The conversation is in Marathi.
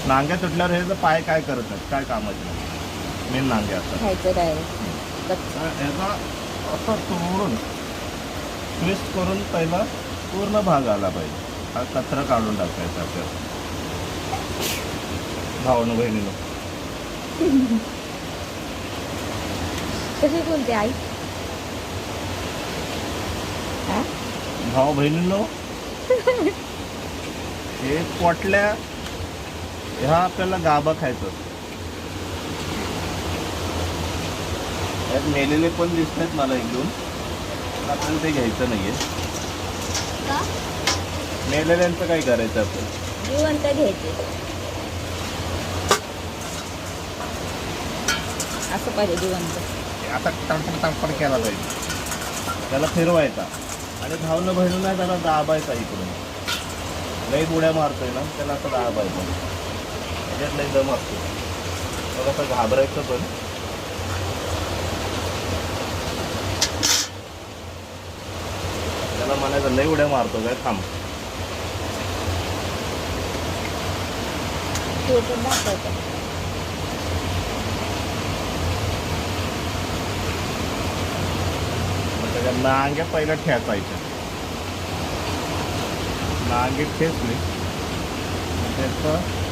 नांग्या तुटल्यावर हे जर पाय काय करतात, काय कामाचे मेन नांग्या असतात. खायचं डायरेक्ट. याचा असं तोडून ट्विस्ट करून पहिला पूर्ण भाग आला पाहिजे. हा कचरा काढून टाकायचा आपल्याला भावानं बहिणीनं. कशी बोलते आई? भाऊ बहिणींनो, हे पोटल्या ह्या आपल्याला गाभा खायचं. यात मेलेले पण दिसत आहेत मला एक दोन, आपल्याला ते घ्यायचं नाहीये. मेलेल्यांचं काय करायचं आपण? जिवंत घ्यायचे. असं पाहिजे जिवंत. आता टणपण टणपण केला पाहिजे, त्याला फिरवायचा आणि भावनं बहिणींना त्याला दाबायचा इकडून. लई बुड्या मारतोय ना, त्याला असं दाबायचा. त्याच्यात लई दम असतो, मग असं घाबरायचं पण. त्याला म्हणायचं लई उड्या मारतो काय, थांब. ते पण दाखवतं. त्याच्या नांग्या पहिल्या ठेचायच्या. नांगे ठेचले त्याचं